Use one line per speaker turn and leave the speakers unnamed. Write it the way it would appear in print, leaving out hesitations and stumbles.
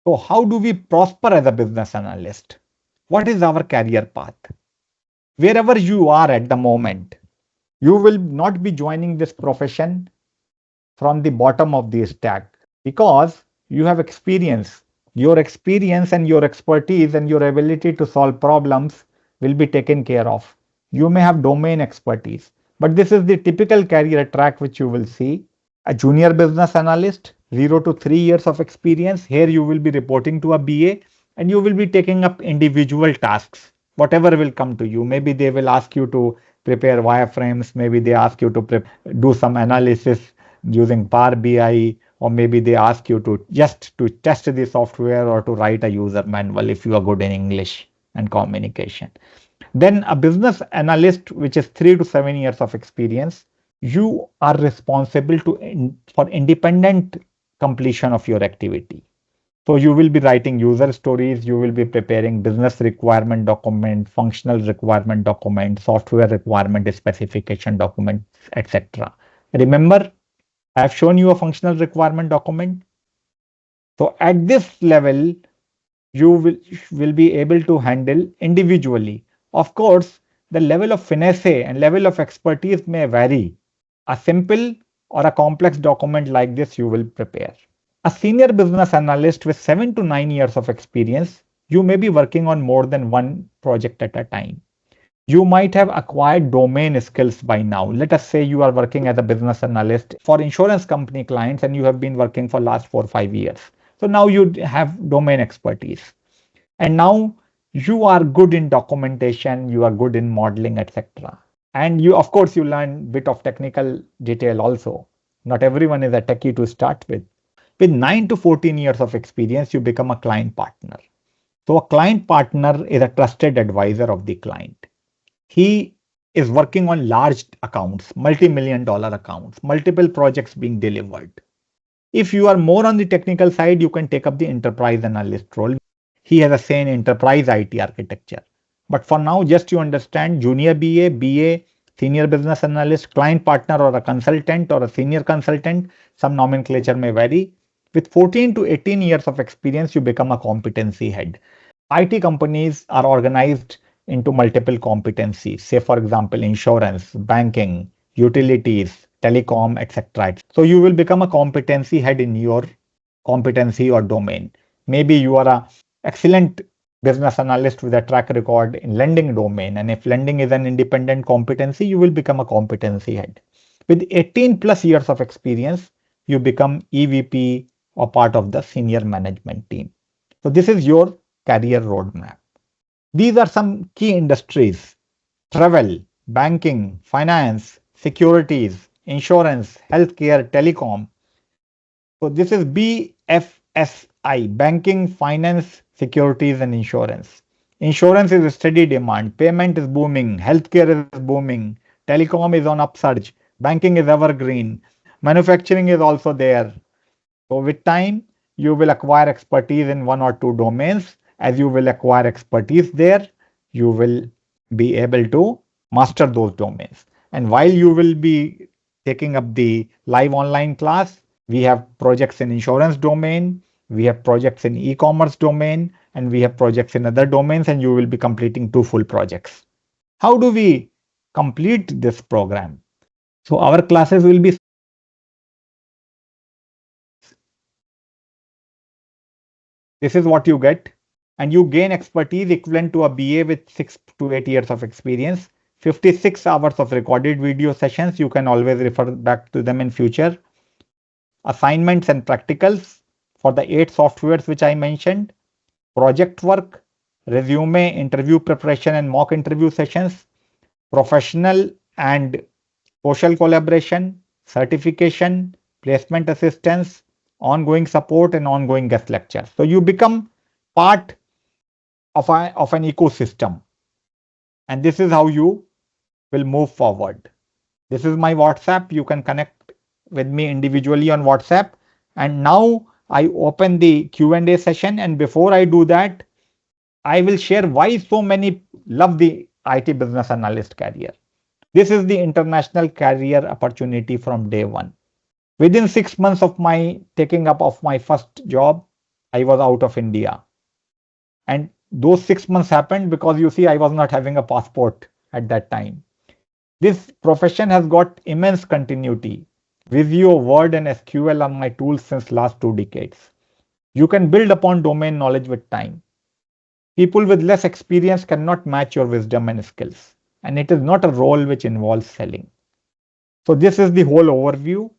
So how do we prosper as a business analyst? What is our career path? Wherever you are at the moment, you will not be joining this profession from the bottom of the stack because you have experience. Your experience and your expertise and your ability to solve problems will be taken care of. You may have domain expertise, but this is the typical career track which you will see. A junior business analyst, 0 to 3 years of experience. Here you will be reporting to a BA and you will be taking up individual tasks, whatever will come to you. Maybe they will ask you to prepare wireframes, maybe they ask you to do some analysis using Power BI, or maybe they ask you to just to test the software or to write a user manual if you are good in English and communication. Then a business analyst, which is 3 to 7 years of experience, you are responsible for independent completion of your activity. So you will be writing user stories, you will be preparing business requirement document, functional requirement document, software requirement specification documents, etc. Remember, I have shown you a functional requirement document. So at this level, you will be able to handle individually. Of course, the level of finesse and level of expertise may vary. A simple or a complex document like this you will prepare. A senior business analyst with 7 to 9 years of experience, you may be working on more than one project at a time. You might have acquired domain skills by now. Let us say you are working as a business analyst for insurance company clients and you have been working for last 4 or 5 years. So now you have domain expertise. And now you are good in documentation, you are good in modeling, etc. And you, of course, you learn bit of technical detail also. Not everyone is a techie to start with. With 9 to 14 years of experience, you become a client partner. So a client partner is a trusted advisor of the client. He is working on large accounts, multi-million dollar accounts, multiple projects being delivered. If you are more on the technical side, you can take up the enterprise analyst role. He has a say in enterprise IT architecture. But for now, just you understand junior BA, senior business analyst, client partner, or a consultant or a senior consultant, some nomenclature may vary. With 14 to 18 years of experience, you become a competency head. IT companies are organized into multiple competencies, say for example, insurance, banking, utilities, telecom, etc. So you will become a competency head in your competency or domain. Maybe you are an excellent business analyst with a track record in lending domain, and if lending is an independent competency, you will become a competency head. With 18 plus years of experience, you become EVP or part of the senior management team. So this is your career roadmap. These are some key industries: travel, banking, finance, securities, insurance, healthcare, telecom. So this is BFSI, banking, finance, securities, and insurance. Insurance is a steady demand. Payment is booming. Healthcare is booming. Telecom is on upsurge. Banking is evergreen. Manufacturing is also there. So with time, you will acquire expertise in 1 or 2 domains. As you will acquire expertise there, you will be able to master those domains. And while you will be taking up the live online class, we have projects in insurance domain, we have projects in e-commerce domain, and we have projects in other domains, and you will be completing 2 full projects. How do we complete this program? So our classes will be this is what you get, and you gain expertise equivalent to a BA with 6 to 8 years of experience. 56 hours of recorded video sessions. You can always refer back to them in future. Assignments and practicals for the 8 softwares which I mentioned. Project work, resume, interview preparation and mock interview sessions. Professional and social collaboration, certification, placement assistance, ongoing support, and ongoing guest lectures. So you become part of an ecosystem, and this is how you will move forward. This is my WhatsApp. You can connect with me individually on WhatsApp. And now I open the Q&A session, and before I do that, I will share why so many love the IT business analyst career. This is the international career opportunity from day one. Within 6 months of my taking up of my first job, I was out of India. And those 6 months happened because you see, I was not having a passport at that time. This profession has got immense continuity. Visio, Word, and SQL are my tools since last 2 decades. You can build upon domain knowledge with time. People with less experience cannot match your wisdom and skills. And it is not a role which involves selling. So this is the whole overview.